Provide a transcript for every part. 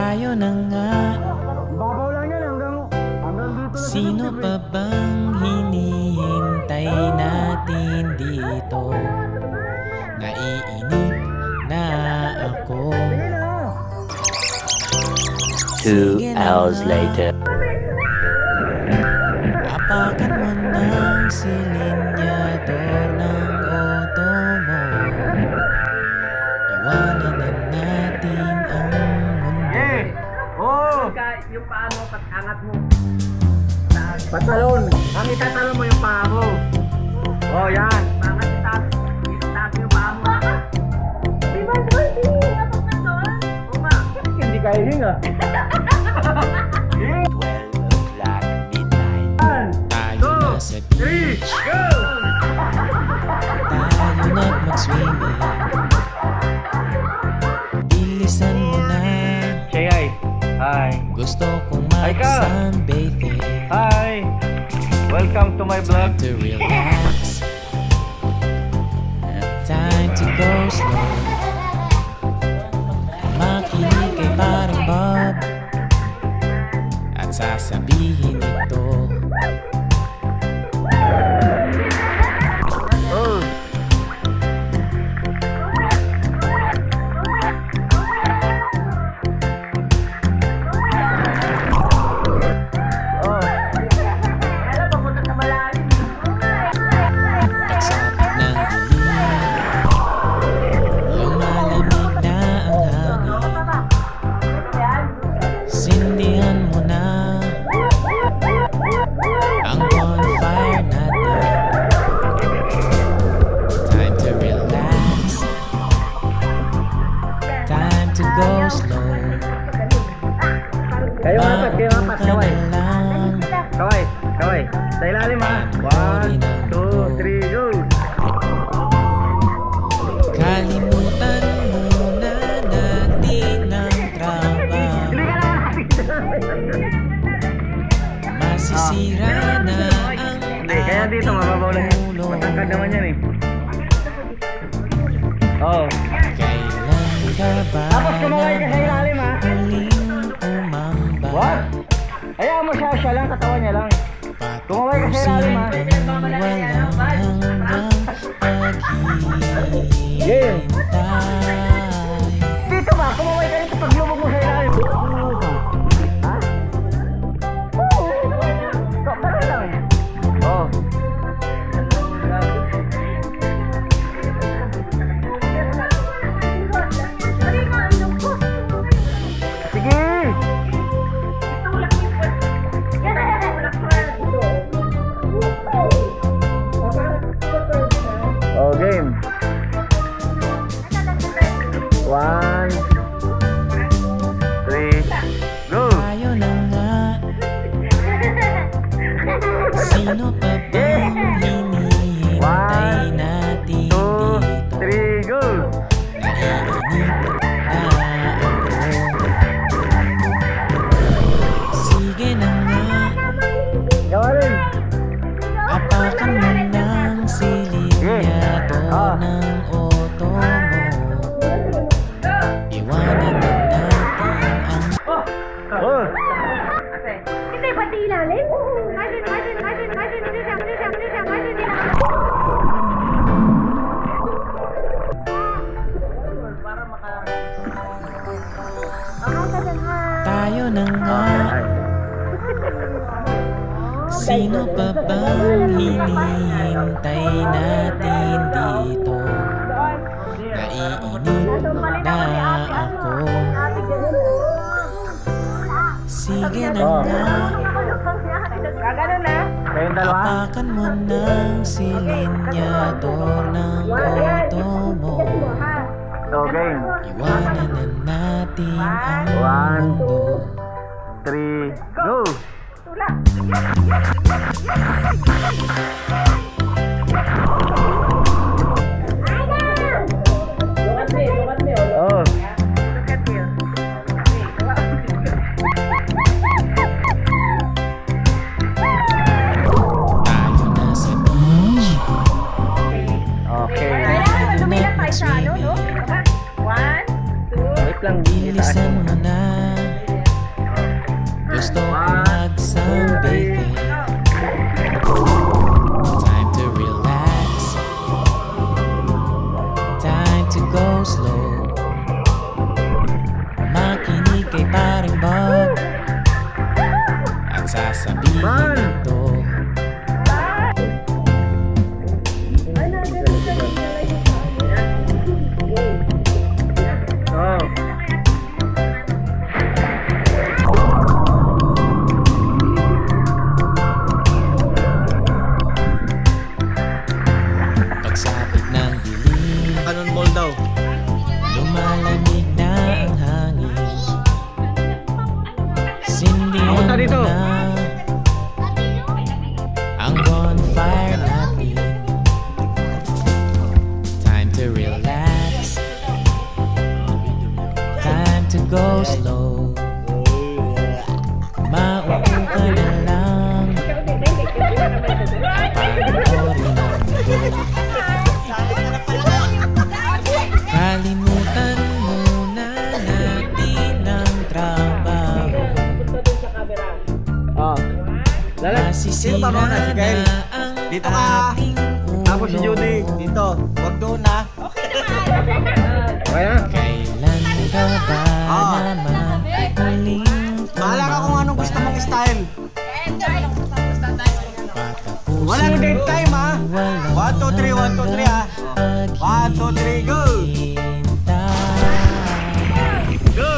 Tayo na nga. Babaw lang yan hanggang dito. Sino pa bang hinihintay natin dito? Naiinip na ako. 2 hours later. Apakan mo ng silinyador ng auto mo. Iwanan na natin ang mundo. Oh! Yung paa mo, angat mo. Patalon. Ang itatalon mo yung paa mo. Oh, yan. Angat itaas yung paa mo. Di ba doon? Hindi ka doon? Oo nga. Hindi kayo hinga. 12 o'clock midnight. Tayo na sa beach. Go! Tayo na't mag-swimming. Bilisan mo na. Cheyay. Hi. Gusto kong Hi ka. mag-sunbathing. Hi. Welcome to my vlog. Time to relax. Time to go slow. Makinig kay parang Bob at sasabihin ito. Oh. Pagsapit ng dilim, lumalamig na ang hangin. Sindihan mo na ang bonfire natin. Time to relax. Time to go slow. Kayo apat, Maupo ka kaway. na lang. Kaway. Sa ilalim ha. 1, 2, 3, go! Kalimutan muna natin ang trabaho. Masisira na ang Hindi, kaya dito mababaw lang yan. ulo. Matangkad naman yan eh. Oo. Kailan ka ba Tapos kumaway ka sa ilalim ha. huling umamba? What? Ayaw mo siya lang, katawan niya lang. Kumaway ka sa ilalim ha. Walang hanggang Game. paghihintay. Dito ba? Kumaway ka dito pag lumog mo sa ilalim. Ha? Oo. Tara lang. Oo. Sige! Oh, game. 1, 3, go! Tayo na nga. Sino pa bang hinihintay natin 2, dito? 3, go! Naiinip na ako. Sige na nga. Gawa rin. Apakan mo ng silinyador ng auto mo. Iwanan na natin ang Oh! Hindi, pati ilalim? tayo na nga. Sino pa bang hinihintay natin dito? Naiinip na ako. Sige na nga. Gagano na? Kayong dalawa? Apakan mo ng silinyador ng auto mo. So, game. Iwanan na natin ang 1, mundo. 3, go! Oh. Tayo na sa beach. Okay. Tayo na't mag-swimming. Wait lang. Bilisan mo na Gusto ko mag-sunbathing. Time to relax. Time to go slow. Makinig kay paring Bob at sasabihin ito. Pagsapit ng dilim, Canon Ball daw. lumalamig na ang hangin. Sindihan Punta mo dito. na ang bonfire natin. Time to relax. Time to go slow. Maupo ka na lang. Panoorin ang mundo. Kalimutan muna natin ang trabaho. Oh. Masisira Sino pa mga na Miguel? ang Dito ka. ating ulo. Tapos si Judy. Dito. Wag doon ha. Kaya? Kailan ka ba Ah. naman huling Bahala ka kung anong gusto mong style. patapusin Walang date time ha. 1, 2, 3, 1, 2, 3 ha. 1, 2, 3, go! Go!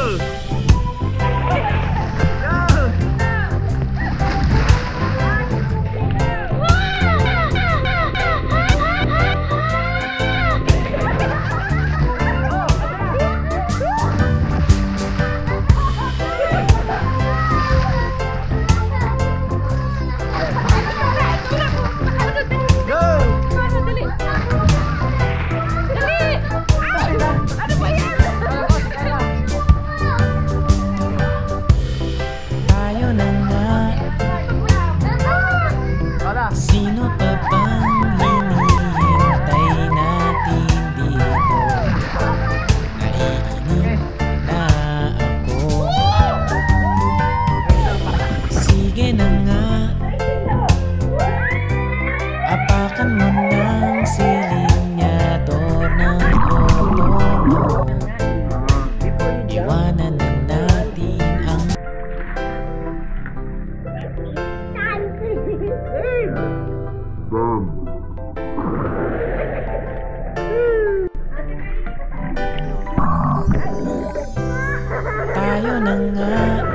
Tayo na nga. Sino pa bang hinihintay natin dito? Naiinip na ako. Sige na nga. Apakan mo ng silinyador ng auto mo. Iwanan na natin ang tayo na nga.